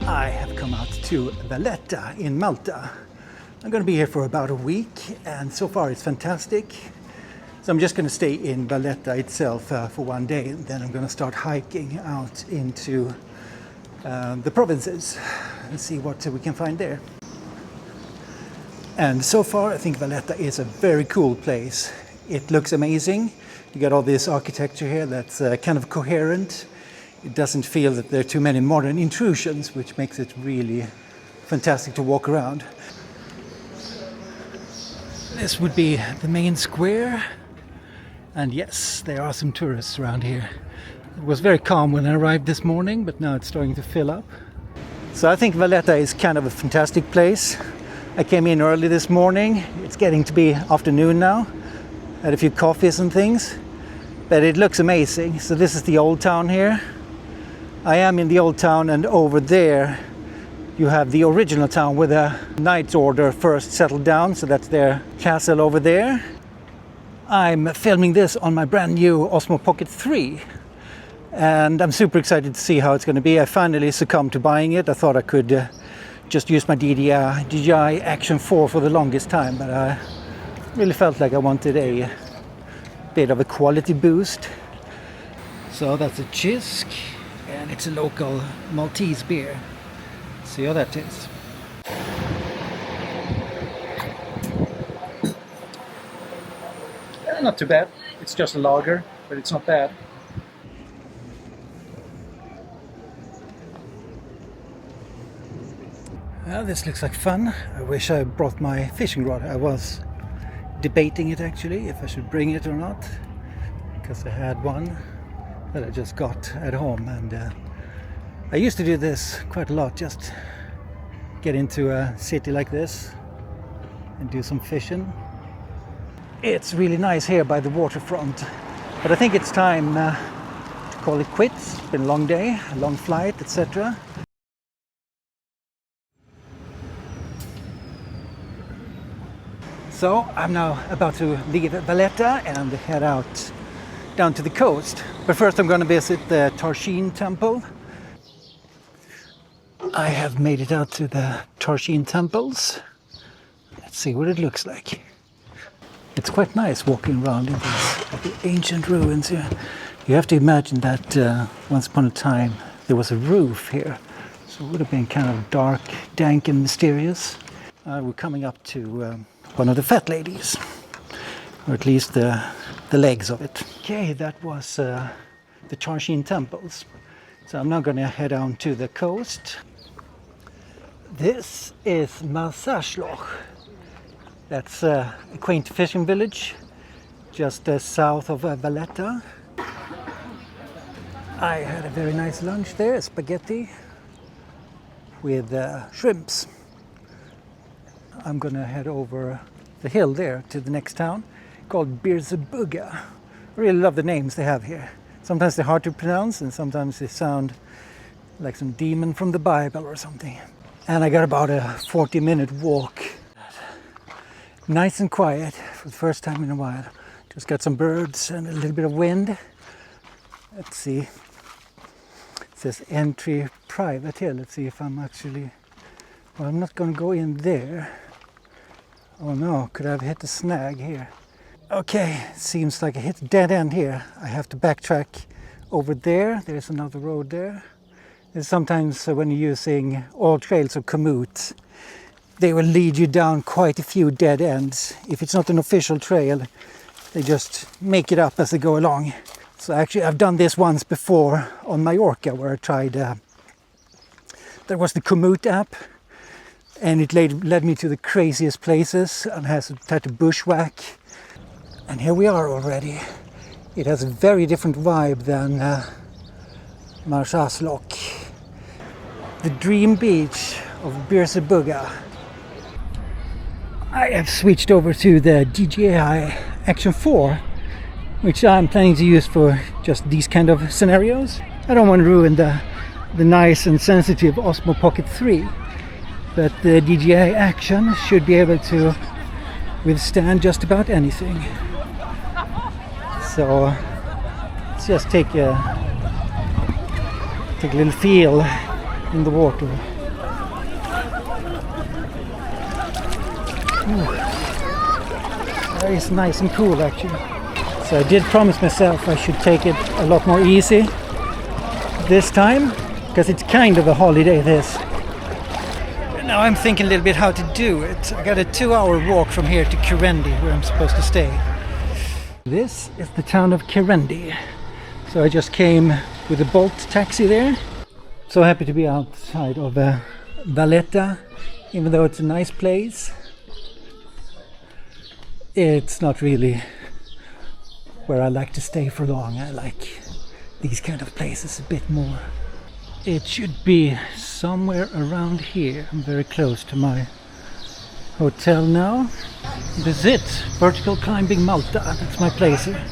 I have come out to Valetta in Malta. I'm going to be here for about a week, and so far it's fantastic. So I'm just going to stay in Valetta itself for one day, and then I'm going to start hiking out into the provinces and see what we can find there. And so far I think Valetta is a very cool place. It looks amazing. You got all this architecture here that's kind of coherent. It doesn't feel that there are too many modern intrusions, which makes it really fantastic to walk around. This would be the main square. And yes, there are some tourists around here. It was very calm when I arrived this morning, but now it's starting to fill up. So I think Valetta is kind of a fantastic place. I came in early this morning. It's getting to be afternoon now. Had a few coffees and things, but it looks amazing. So this is the old town here. I am in the old town, and over there you have the original town where the Knights Order first settled down, so that's their castle over there. I'm filming this on my brand new Osmo Pocket 3, and I'm super excited to see how it's going to be. I finally succumbed to buying it. I thought I could just use my DJI Action 4 for the longest time, but I really felt like I wanted a bit of a quality boost. So that's a Chisk, and it's a local Maltese beer. See how that tastes. Not too bad. It's just a lager, but it's not bad. Well, this looks like fun. I wish I brought my fishing rod. I was debating it actually, if I should bring it or not, because I had one that I just got at home, and I used to do this quite a lot, just get into a city like this and do some fishing. It's really nice here by the waterfront, but I think it's time to call it quits. It's been a long day, a long flight, etc. So I'm now about to leave Valetta and head out down to the coast. But first I'm going to visit the Tarshin temple. I have made it out to the Tarshin temples. Let's see what it looks like. It's quite nice walking around in these ancient ruins here. You have to imagine that once upon a time there was a roof here. So it would have been kind of dark, dank and mysterious. We're coming up to one of the fat ladies, or at least the legs of it. Okay, that was the Tarshin temples. So I'm now going to head down to the coast. This is Marsaxlokk. That's a quaint fishing village just south of Valetta. I had a very nice lunch there, spaghetti with shrimps. I'm going to head over the hill there to the next town called Prehistoric. I really love the names they have here. Sometimes they're hard to pronounce, and sometimes they sound like some demon from the Bible or something. And I got about a 40-minute walk. Nice and quiet for the first time in a while. Just got some birds and a little bit of wind. Let's see. It says entry private here. Let's see if I'm actually... Well, I'm not going to go in there. Oh no, could I have hit a snag here? Okay, seems like I hit a dead end here. I have to backtrack over there. There's another road there. And sometimes when you're using all trails or commute, they will lead you down quite a few dead ends. If it's not an official trail, they just make it up as they go along. So actually I've done this once before on Mallorca, where I tried, there was the Komoot app, and it led me to the craziest places, and had to bushwhack. And here we are already. It has a very different vibe than Marsaxlokk. The dream beach of Prehistoric. I have switched over to the DJI Action 4, which I'm planning to use for just these kind of scenarios. I don't want to ruin the nice and sensitive Osmo Pocket 3, but the DJI Action should be able to withstand just about anything. So let's just take a little feel in the water. Very nice and cool actually. So I did promise myself I should take it a lot more easy this time, because it's kind of a holiday this. Now I'm thinking a little bit how to do it. I got a 2-hour walk from here to Kirendi, where I'm supposed to stay. This is the town of Kirendi. So I just came with a Bolt taxi there. So happy to be outside of Valetta, even though it's a nice place. It's not really where I like to stay for long. I like these kind of places a bit more. It should be somewhere around here. I'm very close to my hotel now. This is it, vertical climbing Malta. That's my place here.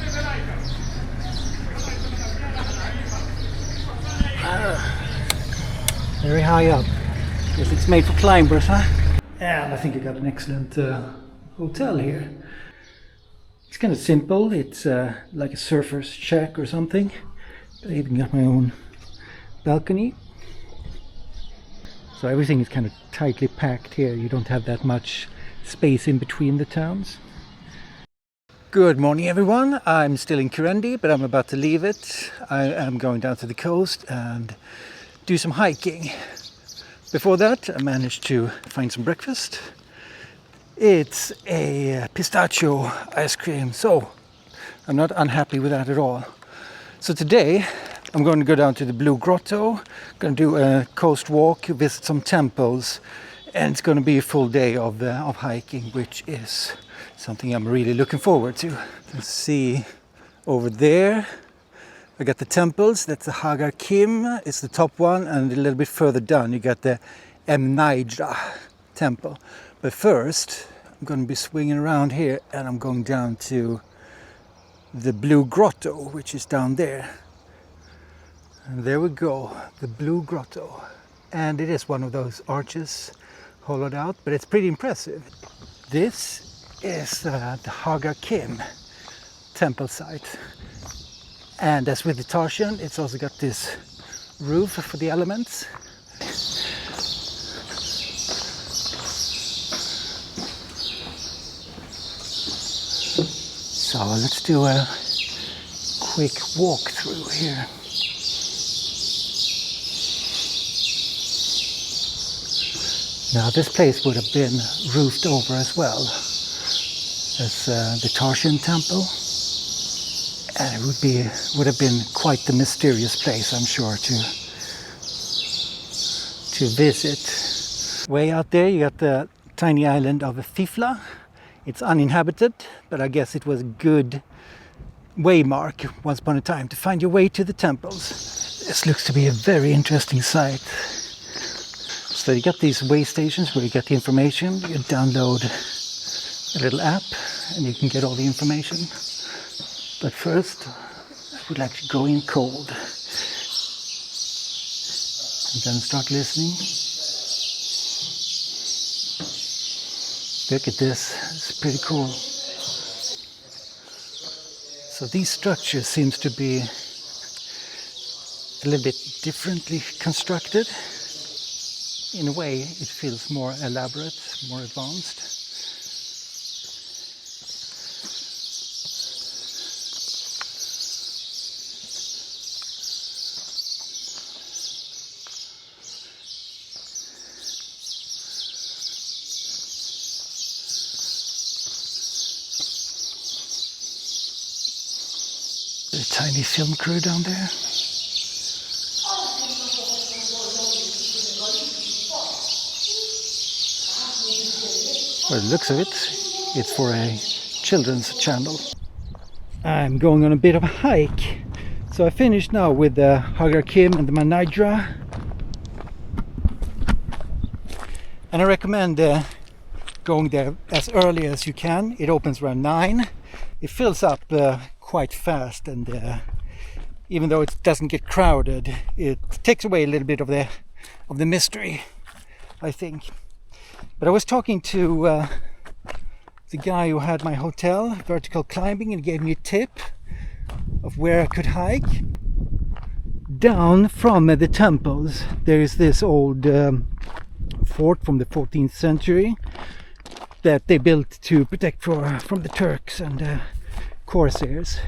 Very high up. Guess it's made for climbers, huh? And I think I got an excellent hotel here. It's kind of simple. It's like a surfer's shack or something. I even got my own balcony. So everything is kind of tightly packed here. You don't have that much space in between the towns. Good morning everyone. I'm still in Kirendi, but I'm about to leave it. I am going down to the coast and do some hiking. Before that, I managed to find some breakfast. It's a pistachio ice cream, so I'm not unhappy with that at all. So today I'm going to go down to the Blue Grotto, going to do a coast walk, visit some temples, and it's going to be a full day of hiking, which is something I'm really looking forward to. Let's see over there. I got the temples. That's the Hagar Kim, it's the top one, and a little bit further down you got the Mdina temple. But first I'm going to be swinging around here and I'm going down to the Blue Grotto, which is down there. And there we go, the Blue Grotto. And it is one of those arches hollowed out, but it's pretty impressive. This is the Hagar Kim temple site. And as with the Tarshan, it's also got this roof for the elements. So let's do a quick walk through here. Now this place would have been roofed over as well as the Tarshan temple. And it would have been quite the mysterious place, I'm sure, to visit. Way out there you got the tiny island of Fifla. It's uninhabited, but I guess it was a good waymark once upon a time to find your way to the temples. This looks to be a very interesting site. So you got these way stations where you get the information. You download a little app and you can get all the information. But first, I would like to go in cold and then start listening. Look at this, it's pretty cool. So these structures seems to be a little bit differently constructed. In a way, it feels more elaborate, more advanced. A tiny film crew down there. By the looks of it, it's for a children's channel. I'm going on a bit of a hike. So I finished now with the Hagar Kim and the Manidra. And I recommend going there as early as you can. It opens around 9. It fills up quite fast, and even though it doesn't get crowded, it takes away a little bit of the mystery, I think. But I was talking to the guy who had my hotel, vertical climbing, and he gave me a tip of where I could hike. Down from the temples there is this old fort from the 14th century, that they built to protect from the Turks and Corsairs.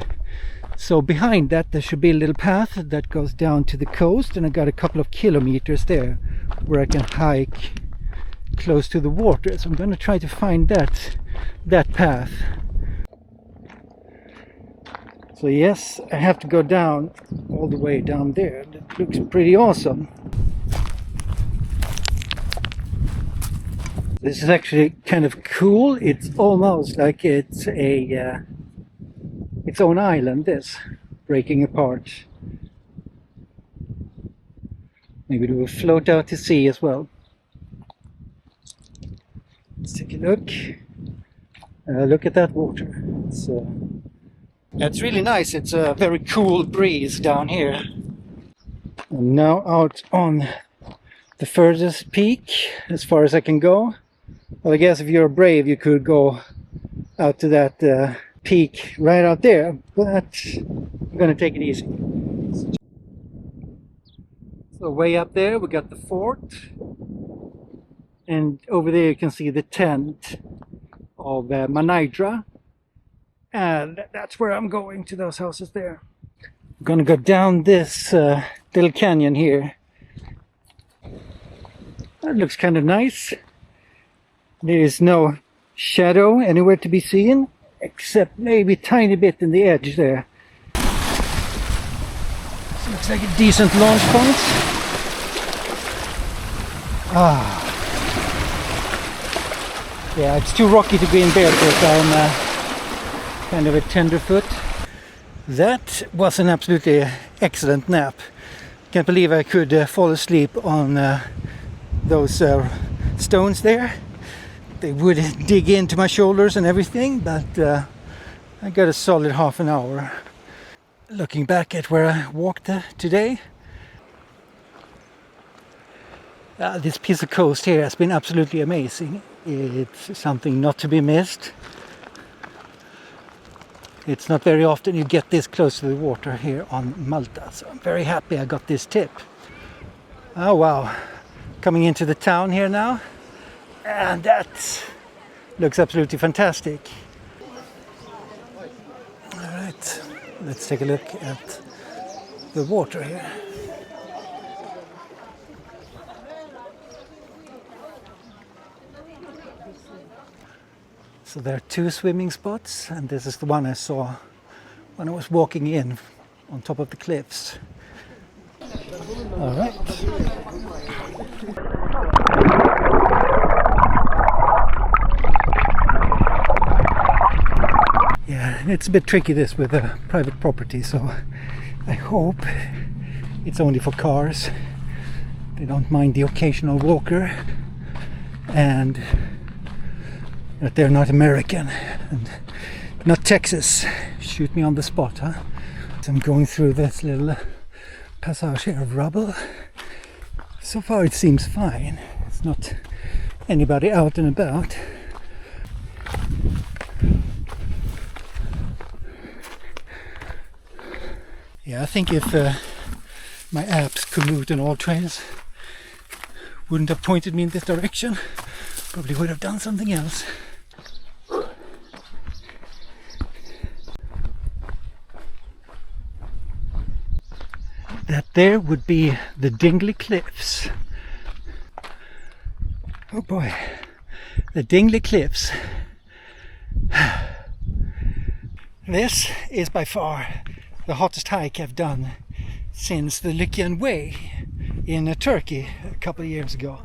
So behind that there should be a little path that goes down to the coast, and I got a couple of kilometers there where I can hike close to the water. So I'm going to try to find that path. So yes, I have to go down all the way down there. That looks pretty awesome. This is actually kind of cool. It's almost like it's its own island, this, breaking apart. Maybe it will float out to sea as well. Let's take a look. Look at that water. It's really nice. It's a very cool breeze down here. I'm now out on the furthest peak, as far as I can go. Well, I guess if you're brave, you could go out to that peak right out there, but I'm gonna take it easy. So way up there we got the fort, and over there you can see the tent of Manidra, and that's where I'm going, to those houses there. I'm gonna go down this little canyon here. That looks kind of nice. There is no shadow anywhere to be seen, except maybe a tiny bit in the edge there. This looks like a decent launch point. Yeah, it's too rocky to be in barefoot. I'm kind of a tenderfoot. That was an absolutely excellent nap. Can't believe I could fall asleep on those stones there. They would dig into my shoulders and everything, but I got a solid half an hour. Looking back at where I walked today, this piece of coast here has been absolutely amazing. It's something not to be missed. It's not very often you get this close to the water here on Malta, so I'm very happy I got this tip. Oh wow, coming into the town here now, and that looks absolutely fantastic. All right, let's take a look at the water here. So there are two swimming spots, and this is the one I saw when I was walking in on top of the cliffs. All right. Yeah, it's a bit tricky this with a private property, so I hope it's only for cars. They don't mind the occasional walker, and that they're not American and not Texas. Shoot me on the spot, huh? So I'm going through this little passage here of rubble. So far it seems fine. It's not anybody out and about. Yeah, I think if my apps could move in all trains, wouldn't have pointed me in this direction, probably would have done something else. That there would be the Dingley Cliffs. Oh boy, the Dingley Cliffs. This is by far the hottest hike I've done since the Lycian Way in Turkey a couple of years ago.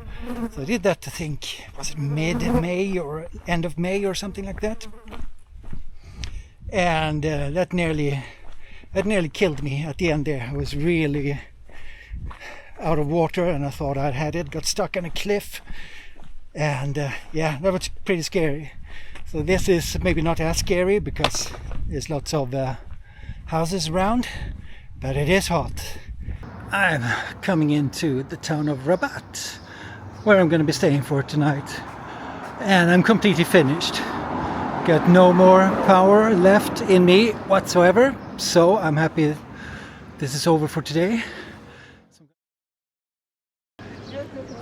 So I did that, I think, was it mid-May or end of May or something like that? And that nearly killed me at the end there. I was really out of water and I thought I'd had it, got stuck on a cliff, and yeah, that was pretty scary. So this is maybe not as scary because there's lots of houses around, but it is hot. I'm coming into the town of Rabat, where I'm going to be staying for tonight, and I'm completely finished. Got no more power left in me whatsoever, so I'm happy this is over for today.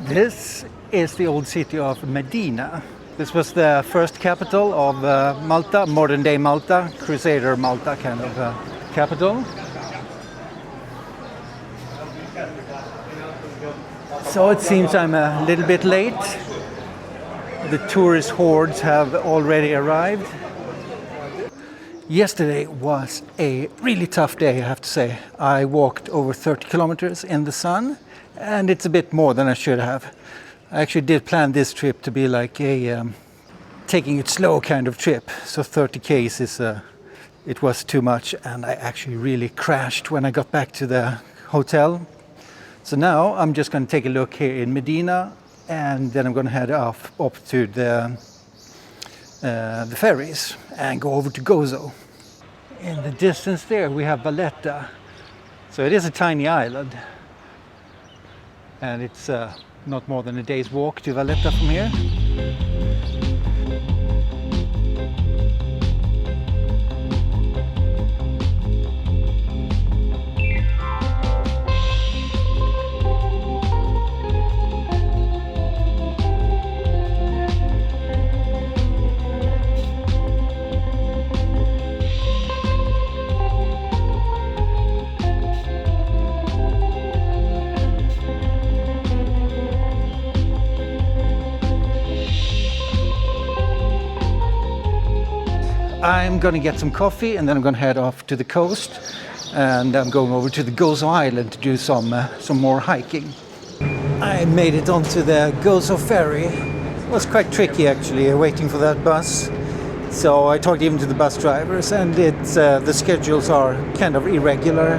This is the old city of Mdina. This was the first capital of Malta, modern day Malta, Crusader Malta kind of capital. So it seems I'm a little bit late. The tourist hordes have already arrived. Yesterday was a really tough day, I have to say. I walked over 30 kilometers in the sun, and it's a bit more than I should have. I actually did plan this trip to be like a taking it slow kind of trip. So 30 k's is it was too much, and I actually really crashed when I got back to the hotel. So now I'm just going to take a look here in Mdina, and then I'm going to head off up to the ferries and go over to Gozo. In the distance there we have Valetta. So it is a tiny island, and it's not more than a day's walk to Valetta from here. I'm going to get some coffee, and then I'm going to head off to the coast, and I'm going over to the Gozo Island to do some more hiking. I made it onto the Gozo ferry. It was quite tricky actually, waiting for that bus. So I talked even to the bus drivers, and it's the schedules are kind of irregular.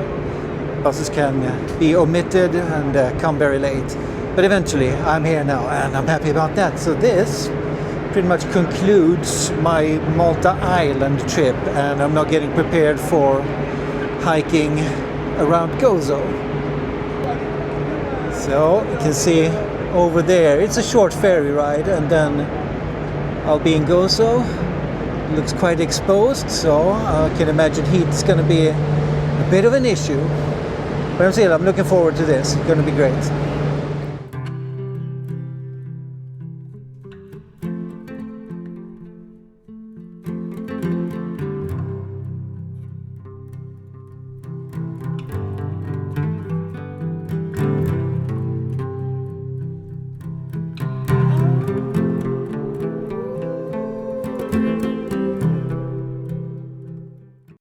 Buses can be omitted and come very late. But eventually I'm here now, and I'm happy about that. So this pretty much concludes my Malta Island trip, and I'm now getting prepared for hiking around Gozo. So you can see over there, it's a short ferry ride, and then I'll be in Gozo. It looks quite exposed, so I can imagine heat's going to be a bit of an issue. But I'm looking forward to this. It's going to be great.